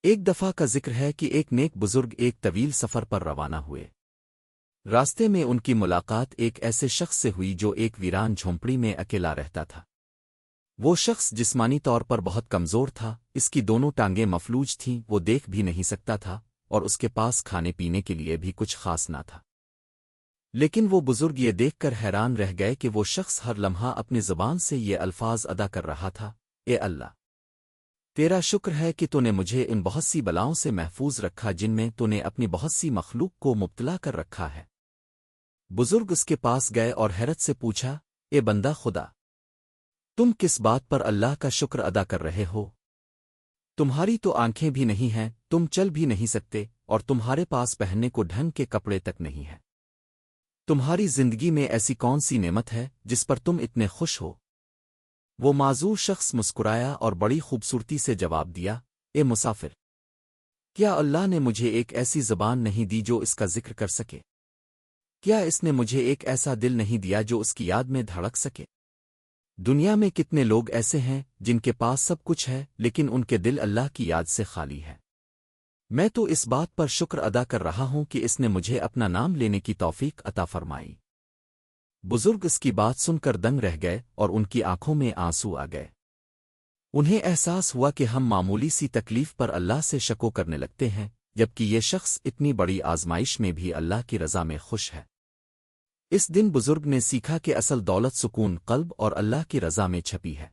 ایک دفعہ کا ذکر ہے کہ ایک نیک بزرگ ایک طویل سفر پر روانہ ہوئے۔ راستے میں ان کی ملاقات ایک ایسے شخص سے ہوئی جو ایک ویران جھونپڑی میں اکیلا رہتا تھا۔ وہ شخص جسمانی طور پر بہت کمزور تھا، اس کی دونوں ٹانگیں مفلوج تھیں، وہ دیکھ بھی نہیں سکتا تھا، اور اس کے پاس کھانے پینے کے لیے بھی کچھ خاص نہ تھا۔ لیکن وہ بزرگ یہ دیکھ کر حیران رہ گئے کہ وہ شخص ہر لمحہ اپنی زبان سے یہ الفاظ ادا کر رہا تھا: اے اللہ! تیرا شکر ہے کہ تو نے مجھے ان بہت سی بلاؤں سے محفوظ رکھا جن میں تو نے اپنی بہت سی مخلوق کو مبتلا کر رکھا ہے۔ بزرگ اس کے پاس گئے اور حیرت سے پوچھا: اے بندہ خدا! تم کس بات پر اللہ کا شکر ادا کر رہے ہو؟ تمہاری تو آنکھیں بھی نہیں ہیں، تم چل بھی نہیں سکتے، اور تمہارے پاس پہننے کو ڈھنگ کے کپڑے تک نہیں ہیں۔ تمہاری زندگی میں ایسی کون سی نعمت ہے جس پر تم اتنے خوش ہو؟ وہ معذور شخص مسکرایا اور بڑی خوبصورتی سے جواب دیا: اے مسافر! کیا اللہ نے مجھے ایک ایسی زبان نہیں دی جو اس کا ذکر کر سکے؟ کیا اس نے مجھے ایک ایسا دل نہیں دیا جو اس کی یاد میں دھڑک سکے؟ دنیا میں کتنے لوگ ایسے ہیں جن کے پاس سب کچھ ہے لیکن ان کے دل اللہ کی یاد سے خالی ہے۔ میں تو اس بات پر شکر ادا کر رہا ہوں کہ اس نے مجھے اپنا نام لینے کی توفیق عطا فرمائی۔ بزرگ اس کی بات سن کر دنگ رہ گئے اور ان کی آنکھوں میں آنسو آ گئے۔ انہیں احساس ہوا کہ ہم معمولی سی تکلیف پر اللہ سے شکو کرنے لگتے ہیں، جبکہ یہ شخص اتنی بڑی آزمائش میں بھی اللہ کی رضا میں خوش ہے۔ اس دن بزرگ نے سیکھا کہ اصل دولت سکون قلب اور اللہ کی رضا میں چھپی ہے۔